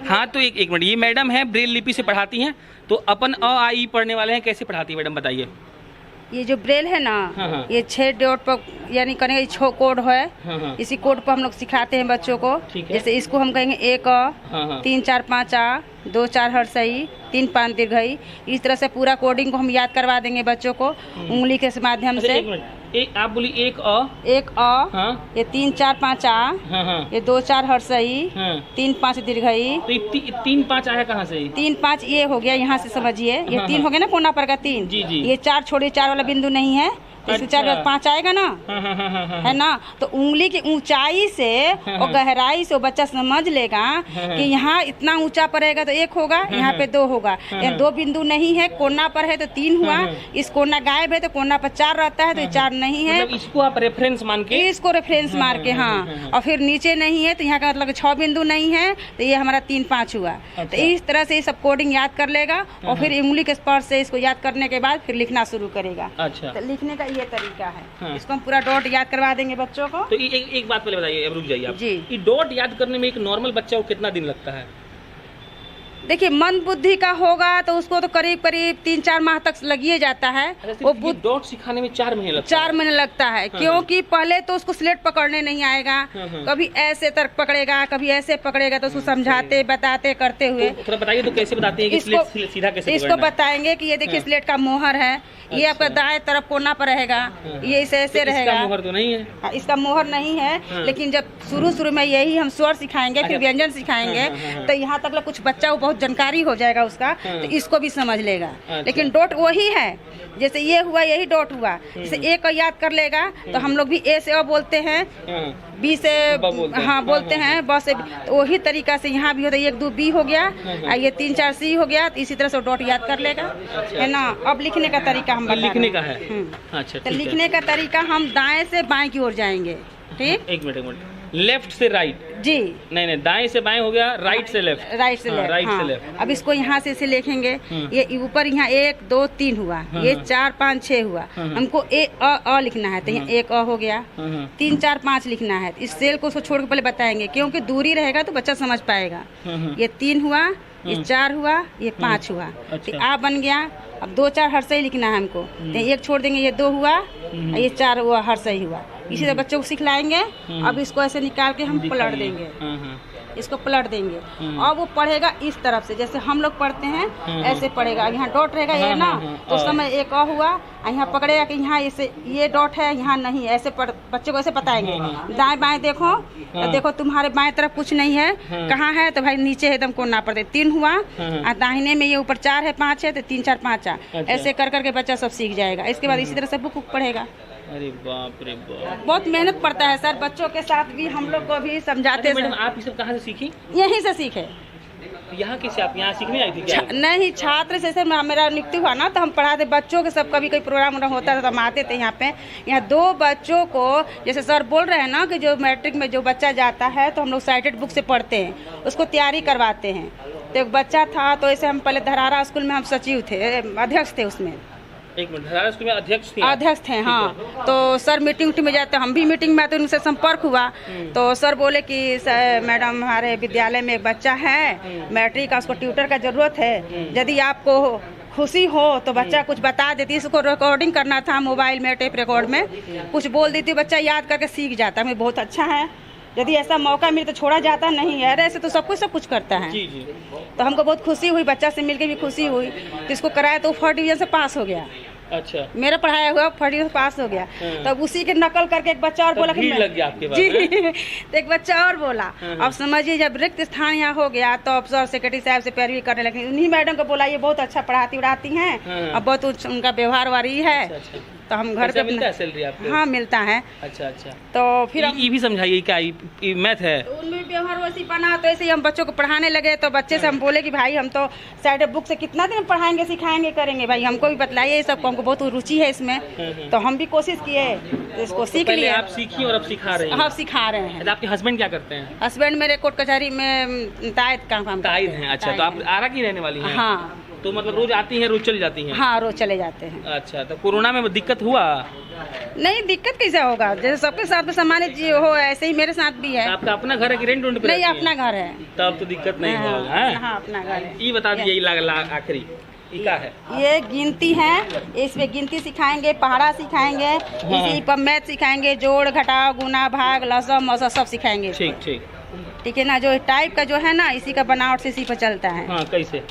हाँ तो एक मिनट, ये मैडम है ब्रेल लिपि से पढ़ाती हैं, तो अपन अ आ ई पढ़ने वाले हैं, कैसे पढ़ाती है मैडम बताइए। ये जो ब्रेल है ना, हाँ। ये 6 डॉट पर यानी करेंगे 6 कोड है। हाँ। इसी कोड पर हम लोग सिखाते हैं बच्चों को। जैसे इसको हम कहेंगे 1 अ, 3 4 5 आ, 2 4 हर्षई, 3 5 दीर्घई। इस तरह से पूरा कोडिंग को हम याद करवा देंगे बच्चों को उंगली के माध्यम से। एक आप बोली 1 अ, 1 अ, हाँ। ये 3 4 5 आ, हाँ। ये 2 4 हर्षई, हाँ। 3 5 दीर्घई। तो ये 3 5 आया कहाँ से? 3 5 ये हो गया, यहाँ से समझिए, ये 3 हो गया ना कोना पर का 3। जी। ये 4 छोड़िए, 4 वाला बिंदु नहीं है, इससे 4 5 आएगा ना, है ना। तो उंगली की ऊंचाई से और गहराई से वो बच्चा समझ लेगा कि यहाँ इतना ऊंचा पड़ेगा तो 1 होगा, यहाँ पे 2 होगा। यहाँ 2 बिंदु नहीं है, कोना पर है तो 3 हुआ, इस कोना गायब है तो कोना पर 4 रहता है तो 4 नहीं है। मतलब इसको आप रेफरेंस मान के, इसको रेफरेंस मार के, हाँ। और फिर नीचे नहीं है तो यहाँ का मतलब 6 बिंदु नहीं है तो ये हमारा 3 5 हुआ। तो इस तरह से ये सब कोडिंग याद कर लेगा और फिर उंगली के स्पर्श से इसको याद करने के बाद फिर लिखना शुरू करेगा। अच्छा, तो लिखने का ये तरीका है। इसको हम पूरा डॉट याद करवा देंगे बच्चों को। तो एक बात पहले बताइए, अब रुक जाइए आप। जी। ये डॉट याद करने में एक नॉर्मल बच्चा को कितना दिन लगता है? देखिए, मंद बुद्धि का होगा तो उसको तो करीब 3-4 माह तक लगिए जाता है। वो डॉट सिखाने में 4 महीने लगता है। 4 महीने लगता है, क्योंकि पहले तो उसको स्लेट पकड़ने नहीं आएगा। कभी ऐसे तक पकड़ेगा, कभी ऐसे पकड़ेगा, तो उसको समझाते बताते करते हुए। तो थोड़ा बताइए तो कैसे बताते हैं कि स्लेट सीधा कैसे इसको बताएंगे कि ये देखिए स्लेट का मोहर है, ये आपका दाएं तरफ कोना पर रहेगा, ये ऐसे रहेगा। इसका मोहर तो नहीं है? इसका मोहर नहीं है, लेकिन जब शुरू में यही हम स्वर सिखाएंगे, फिर व्यंजन सिखाएंगे, तो यहाँ तक कुछ बच्चा को बहुत जानकारी हो जाएगा उसका, तो इसको भी समझ लेगा। लेकिन डॉट वही है, जैसे ये हुआ यही डॉट हुआ। जैसे ए को याद कर लेगा तो हम लोग भी ए से अ बोलते हैं, बी से हाँ बोलते हैं, ब से। तो वही तरीका से यहाँ भी होता है, 1 2 बी हो गया, ये 3 4 सी हो गया। तो इसी तरह से डॉट याद कर लेगा, है ना। अब लिखने का तरीका हम बता लिखने का है। अच्छा, तो लिखने का तरीका हम दाएं से बाएं की ओर जाएंगे। ठीक, एक मिनट, लेफ्ट से राइट जी, नहीं दाएं से बाएं हो गया, राइट से लेफ्ट, राइट से लेफ्ट, राइट से लेफ्ट। अब इसको यहाँ से इसे लिखेंगे। ये ऊपर यहाँ 1 2 3 हुआ, ये 4 5 6 हुआ। हमको ए अ लिखना है, तो यहाँ 1 अ हो गया। 3 4 5 लिखना है। इस सेल को उसको छोड़ के पहले बताएंगे, क्योंकि दूरी रहेगा तो बच्चा समझ पाएगा। ये 3 हुआ, ये 4 हुआ, ये 5 हुआ, तो आ बन गया। अब 2 4 हर्षई लिखना है हमको, तो 1 छोड़ देंगे, ये 2 हुआ, ये 4 हुआ, हर्षई हुआ। इसी तरह बच्चों को सिखलाएंगे। अब इसको ऐसे निकाल के हम पलट देंगे, इसको पलट देंगे। और वो पढ़ेगा इस तरफ से, जैसे हम लोग पढ़ते हैं ऐसे पढ़ेगा। यहाँ डॉट रहेगा ये ना, तो उस समय 1 अ हुआ, यहाँ पकड़ेगा कि यहाँ इसे ये डॉट है, यहाँ नहीं। ऐसे बच्चे को ऐसे बताएंगे। दाएं बाएं देखो, देखो तुम्हारे बाएं तरफ कुछ नहीं है, कहाँ है? तो भाई नीचे है, एकदम कोना पर। 3 हुआ, और दाहिने में ये ऊपर 4 है, 5 है, तो 3 4 5 आ। ऐसे कर करके बच्चा सब सीख जाएगा। इसके बाद इसी तरह से बुक पढ़ेगा। अरे बाप रे बाप, बहुत मेहनत पड़ता है सर, बच्चों के साथ भी हम लोग को भी समझाते हैं। मैडम आप ये सब कहाँ से सीखी? यहीं से सीखे। यहाँ कैसे आप यहाँ सीखने आई थी क्या? नहीं, छात्र से मेरा नियुक्ति हुआ ना, तो हम पढ़ाते बच्चों के सब। कभी कोई प्रोग्राम होता था तो हम आते थे यहाँ पे। यहाँ 2 बच्चों को, जैसे सर बोल रहे हैं ना कि जो मैट्रिक में जो बच्चा जाता है तो हम लोग साइटेड बुक से पढ़ते हैं, उसको तैयारी करवाते हैं। तो एक बच्चा था, तो ऐसे हम पहले धरारा स्कूल में हम सचिव थे, अध्यक्ष थे उसमें। एक मिनट, धरारा स्कूल में अध्यक्ष थे? हाँ। तो सर मीटिंग में जाते, हम भी मीटिंग में आते, उनसे संपर्क हुआ। तो सर बोले कि मैडम हमारे विद्यालय में एक बच्चा है मैट्रिक का, उसको ट्यूटर का जरूरत है, यदि आपको खुशी हो तो बच्चा कुछ बता देती। इसको रिकॉर्डिंग करना था मोबाइल में, टेप रिकॉर्ड में कुछ बोल देती, बच्चा याद करके सीख जाता। हमें बहुत अच्छा है, यदि ऐसा मौका मिले तो छोड़ा जाता नहीं है। ऐसे तो सब कुछ करता है। जी। तो हमको बहुत खुशी हुई, बच्चा से मिलके भी खुशी हुई। तो इसको कराया तो 4 डिवीजन से पास हो गया। अच्छा, मेरा पढ़ाया हुआ 4 डिवीजन से पास हो गया। तब उसी के नकल करके एक बच्चा और बोला कि लग गया आपके पास, जी। तो एक बच्चा और बोला। अब समझिए, जब रिक्त स्थान यहाँ हो गया तो अफसर सेक्रेटरी साहब से पैरवी करने लगे। उन्हीं मैडम को बोला ये बहुत अच्छा पढ़ाती उड़ाती हैं, अब बहुत उनका व्यवहार वारी है। तो हम घर पे मिलता है सैलरी आपको? हाँ मिलता है। अच्छा। तो फिर ये भी समझाइए क्या ये मैथ है? तो उनमें व्यवहार वैसी बना, तो ऐसे ही हम बच्चों को पढ़ाने लगे। तो बच्चे से हम बोले कि भाई हम तो साइड बुक से कितना दिन पढ़ाएंगे सिखाएंगे करेंगे, भाई हमको भी बतलाइए, सब हमको बहुत रुचि है इसमें। तो हम भी कोशिश किए, इसको सीख लिए। आप सीखी और अब सिखा रहे हैं? हाँ, सिखा रहे हैं। आपके हस्बैंड क्या करते हैं? हस्बैंड मेरे कोर्ट कचहरी में तायद का काम तायद हैं। अच्छा, तो आप आरा की रहने वाली हैं? हाँ। तो मतलब रोज आती हैं, रोज चली जाती हैं? हाँ, रोज चले जाते हैं। अच्छा, तो कोरोना में दिक्कत हुआ? नहीं, दिक्कत कैसे होगा, जैसे सबके साथ में सामान्य जी हो ऐसे ही मेरे साथ भी है। आपका अपना घर है कि रेंट पे? नहीं, अपना घर है। तब तो दिक्कत नहीं होगा। हाँ, अपना घर है। ये बता दीजिए आखिरी क्या है? ये गिनती है, इसमें गिनती सिखाएंगे, पहाड़ा सिखाएंगे, इसी पर मैथ सिखाएंगे, जोड़ घटाव गुना भाग लसम मौसम सब सिखाएंगे। ठीक ठीक ठीक है ना। जो टाइप का जो है ना, इसी का बनावट से इसी पर चलता है। हाँ, कैसे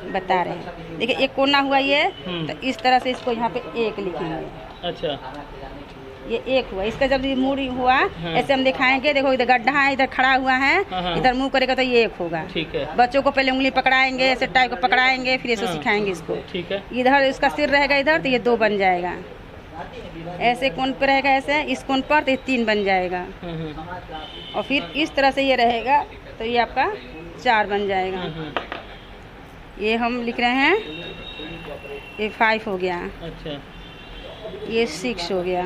बता रहे हैं। देखिए, एक कोना हुआ ये, तो इस तरह से इसको यहाँ पे एक लिखेंगे। अच्छा, ये एक हुआ। इसका जब मूड हुआ ऐसे हम दिखाएंगे। देखो, इधर गड्ढा है, इधर खड़ा हुआ है, इधर मुंह करेगा तो ये एक होगा। ठीक है। बच्चों को पहले उंगली पकड़ाएंगे, ऐसे टाइप को पकड़ाएंगे, फिर ऐसे सिखाएंगे इसको। ठीक है। इधर इसका सिर रहेगा इधर, तो ये 2 बन जाएगा। ऐसे कोण पे रहेगा, ऐसे इस कोण पर तो ये 3 बन जाएगा। और फिर इस तरह से ये रहेगा तो ये आपका 4 बन जाएगा। ये हम लिख रहे हैं, ये 5 हो गया। अच्छा, ये 6 हो गया।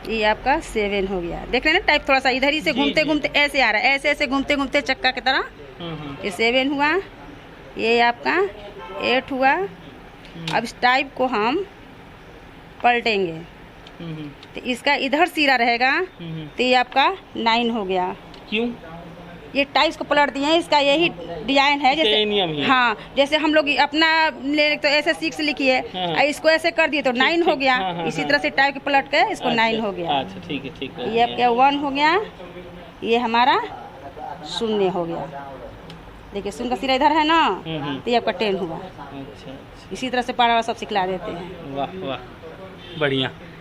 ये आपका 7 हो गया। देख रहे हैं ना, टाइप थोड़ा सा इधर ही से घूमते घूमते ऐसे आ रहा है, ऐसे ऐसे घूमते घूमते चक्का की तरह। ये 7 हुआ। ये आपका 8 हुआ। अब इस टाइप को हम पलटेंगे तो इसका इधर सिरा रहेगा, तो ये आपका 9 हो गया। क्यों? ये टाइप्स को पलट दिए हैं, इसका यही डिजाइन है। जैसे नियम ही। हाँ, जैसे हम लोग अपना ले तो ऐसे 6 लिखिए, इसको ऐसे कर दिए तो 9 हो गया। इसी तरह से टाइप के पलट के इसको 9 हो गया। अच्छा, ठीक है, ठीक है। ये आपका 1 हो गया। ये हमारा 0 हो गया। देखिए, 0 का सिरा इधर है ना, तो ये आपका 10 हुआ। अच्छा, इसी तरह से पारा सब सिखला देते हैं। वाह वाह, बढ़िया।